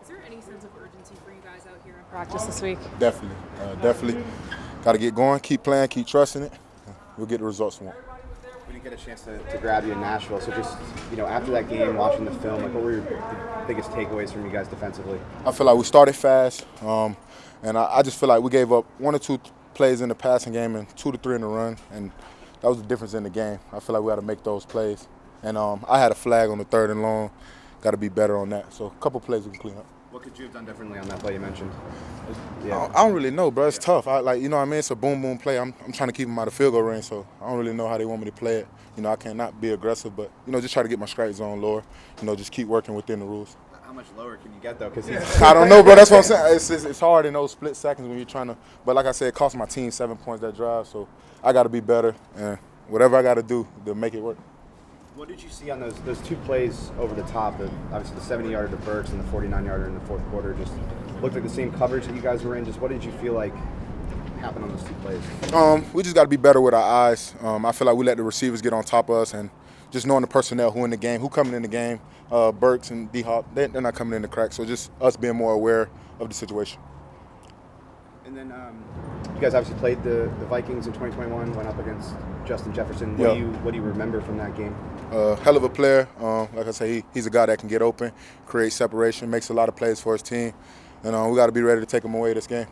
Is there any sense of urgency for you guys out here in practice this week? Definitely. Got to get going, keep playing, keep trusting it. We'll get the results we want. We didn't get a chance to grab you in Nashville, so just, after that game, watching the film, what were the biggest takeaways from you guys defensively? I feel like we started fast, and I just feel like we gave up 1 or 2 plays in the passing game and 2 to 3 in the run, and that was the difference in the game. I feel like we had to make those plays. And I had a flag on the 3rd and long. Got to be better on that. So a couple plays we can clean up. What could you have done differently on that play you mentioned? I don't really know, bro. It's tough. It's a boom play. I'm trying to keep them out of field goal range, so I don't really know how they want me to play it. I cannot be aggressive, but just try to get my strike zone lower. Just keep working within the rules. How much lower can you get though? I don't know, bro. That's what I'm saying. It's hard in those split seconds when you're trying to. But like I said, it cost my team 7 points that drive, so I got to be better and whatever I got to do to make it work. What did you see on those 2 plays over the top? Obviously, the 70-yarder to Burks and the 49-yarder in the fourth quarter just looked like the same coverage that you guys were in. Just what did you feel like happened on those 2 plays? We just got to be better with our eyes. I feel like we let the receivers get on top of us, and just knowing the personnel who in the game, who coming in the game, Burks and D-Hop, they're not coming in the crack. So just us being more aware of the situation. And then you guys obviously played the Vikings in 2021, went up against Justin Jefferson. What do you remember from that game? Hell of a player. Like I say, he's a guy that can get open, create separation, makes a lot of plays for his team. And we got to be ready to take him away this game.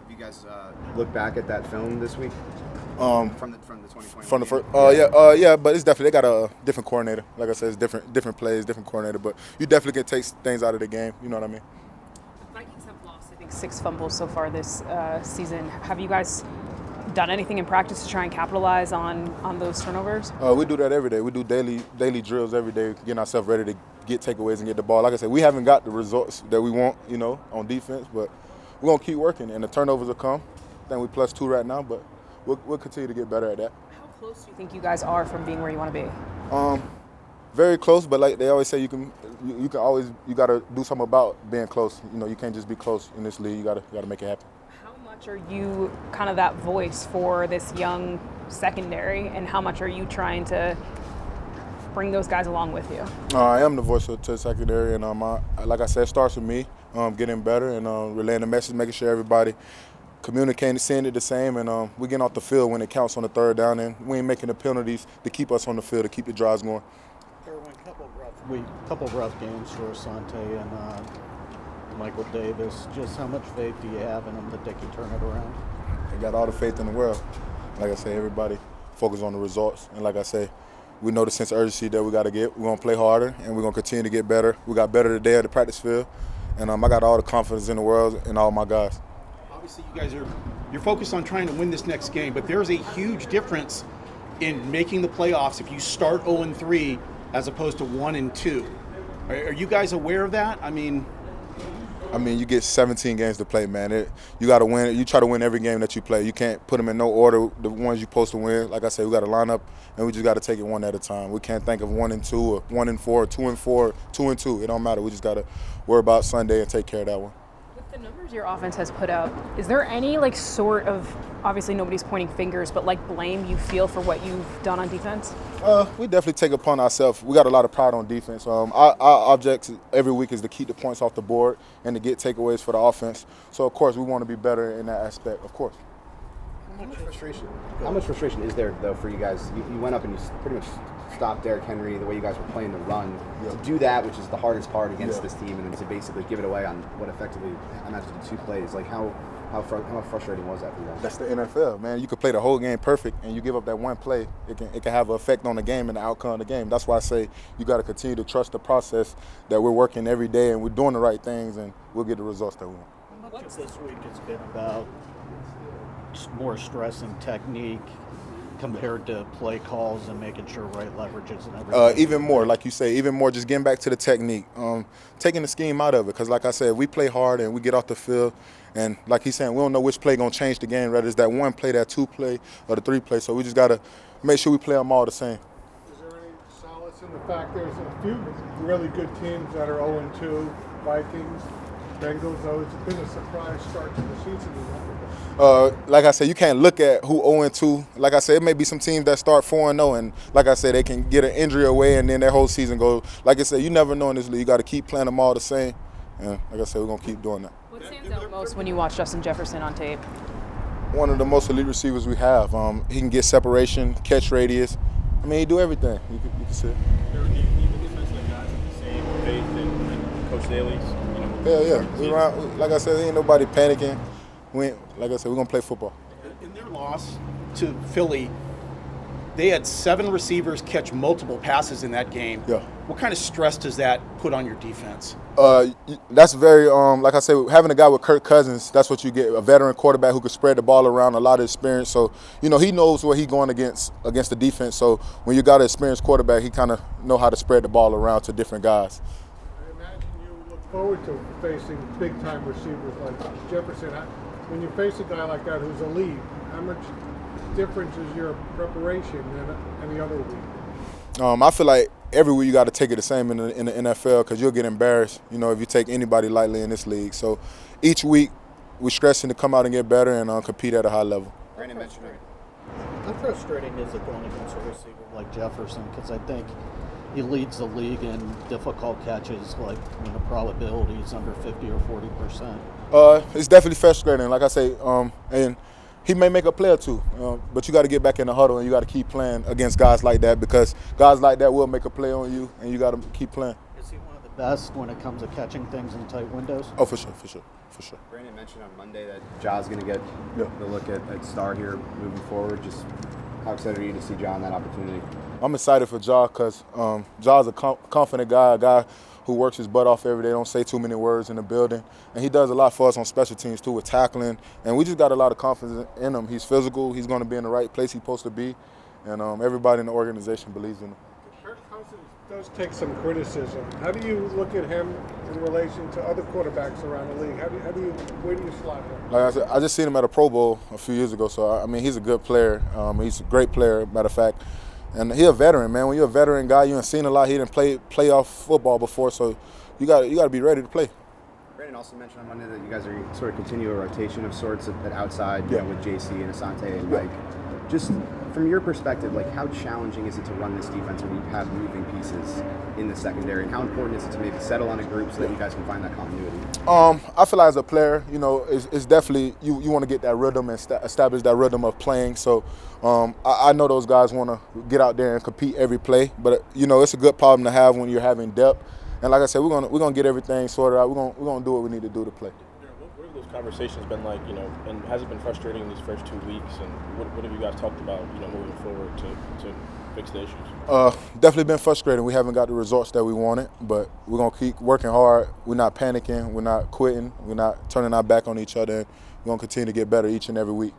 Have you guys looked back at that film this week? From the 2021 From the game? first, yeah, but it's definitely, they got a different coordinator. Like I said, it's different plays, different coordinator. But you definitely can take things out of the game. You know what I mean? The Vikings have lost, I think, 6 fumbles so far this season. Have you guys done anything in practice to try and capitalize on those turnovers? We do that every day. We do daily drills every day, getting ourselves ready to get takeaways and get the ball. Like I said, we haven't got the results that we want, on defense, but we're going to keep working, and the turnovers will come. I think we're +2 right now, but we'll continue to get better at that. How close do you think you guys are from being where you want to be? Very close, but like they always say, you got to do something about being close. You can't just be close in this league. You got to make it happen. How much are you kind of that voice for this young secondary, and how much are you trying to bring those guys along with you? I am the voice to the secondary, and like I said, it starts with me getting better and relaying the message, making sure everybody communicating, seeing it the same, and we getting off the field when it counts on the 3rd down, and we ain't making the penalties to keep us on the field, to keep the drives going. Derwin, couple rough games for Asante and Michael Davis. Just how much faith do you have in them that they can turn it around? I got all the faith in the world. Like I say, everybody focus on the results, and like I say, we know the sense of urgency that we got to get. We're going to play harder, and we're going to continue to get better. We got better today at the practice field, and I got all the confidence in the world in all my guys. Obviously, you guys you're focused on trying to win this next game, but there's a huge difference in making the playoffs if you start 0-3 as opposed to 1-2. Are you guys aware of that? I mean, you get 17 games to play, man. You got to win. You try to win every game that you play. You can't put them in no order, the ones you're supposed to win. Like I said, we got to line up, and we just got to take it one at a time. We can't think of 1-2 or 1-4 or 2-4, 2-2. It don't matter. We just got to worry about Sunday and take care of that one. With the numbers your offense has put up, is there any sort of, obviously nobody's pointing fingers, but blame you feel for what you've done on defense? We definitely take it upon ourselves. We got a lot of pride on defense. Our object every week is to keep the points off the board and to get takeaways for the offense. So, of course, we want to be better in that aspect, of course. How much frustration is there, though, for you guys? You went up and you pretty much stopped Derrick Henry the way you guys were playing the run. Yeah. To do that, which is the hardest part against this team, and then to basically give it away on what effectively amounted to 2 plays, how frustrating was that for you guys? That's the NFL, man. You could play the whole game perfect, and you give up that one play, it can have an effect on the game and the outcome of the game. That's why I say you got to continue to trust the process, that we're working every day and we're doing the right things, and we'll get the results that we want. How much of this week has been about more stressing technique compared to play calls and making sure right leverages and everything? Even more, like you say, even more just getting back to the technique, taking the scheme out of it. Because like I said, we play hard and we get off the field, and like he's saying, we don't know which play going to change the game, whether it's that 1 play, that 2 play, or the 3 play. So we just got to make sure we play them all the same. Is there any solace in the fact there's a few really good teams that are 0-2, Vikings, Bengals, though it's been a surprise start to the season. Like I said, you can't look at who 0-2. Like I said, it may be some teams that start 4-0, and like I said, they can get an injury away, and then their whole season goes. Like I said, you never know in this league. You got to keep playing them all the same, And like I said, we're going to keep doing that. What stands out most when you watch Justin Jefferson on tape? One of the most elite receivers we have. He can get separation, catch radius. I mean, he do everything. You can see it. Do you think defensive guys have the same faith in Coach Daly's? Yeah. Like I said, ain't nobody panicking. Like I said, we're going to play football. In their loss to Philly, they had 7 receivers catch multiple passes in that game. Yeah. What kind of stress does that put on your defense? That's very, like I said, having a guy with Kirk Cousins, that's what you get, a veteran quarterback who can spread the ball around, a lot of experience. So, he knows what he's going against the defense. So when you got an experienced quarterback, he kind of know how to spread the ball around to different guys. I imagine you look forward to facing big-time receivers like Jefferson. When you face a guy like that who's elite, how much difference is your preparation than any other week? I feel like every week you got to take it the same in the NFL because you'll get embarrassed, if you take anybody lightly in this league. So each week we're stressing to come out and get better and compete at a high level. Brandon mentioned it. How frustrating is it going against a receiver like Jefferson? Because I think he leads the league in difficult catches, like when the probability is under 50 or 40%. It's definitely frustrating, like I say, and he may make a play or two, but you got to get back in the huddle and you got to keep playing against guys like that because guys like that will make a play on you, and you got to keep playing. Is he one of the best when it comes to catching things in tight windows? Oh, for sure. Brandon mentioned on Monday that Ja's going to get the look at Star here moving forward. Just how excited are you to see Ja in that opportunity? I'm excited for Ja because Ja's a confident guy, a guy who works his butt off every day, don't say too many words in the building. And he does a lot for us on special teams, too, with tackling. And we just got a lot of confidence in him. He's physical. He's going to be in the right place he's supposed to be. And everybody in the organization believes in him. Kirk Cousins does take some criticism. How do you look at him in relation to other quarterbacks around the league? Where do you slot him? Like I said, I just seen him at a Pro Bowl a few years ago. So, I mean, he's a good player. He's a great player, matter of fact. And he's a veteran, man. When you're a veteran guy, you ain't seen a lot. He didn't play playoff football before, so you got to be ready to play. Brandon also mentioned on Monday that you guys are sort of continue a rotation of sorts at outside, with JC and Asante and Mike. Just from your perspective, how challenging is it to run this defense when you have moving pieces in the secondary, and how important is it to maybe settle on a group so that you guys can find that continuity? I feel like as a player, it's definitely you want to get that rhythm and establish that rhythm of playing. So I know those guys want to get out there and compete every play, but it's a good problem to have when you're having depth. And like I said, we're gonna get everything sorted out. We're gonna do what we need to do to play. What have those conversations been like? And has it been frustrating these first 2 weeks? And what have you guys talked about? Moving forward to fix the issues. Definitely been frustrating. We haven't got the results that we wanted, but we're gonna keep working hard. We're not panicking. We're not quitting. We're not turning our back on each other. We're gonna continue to get better each and every week.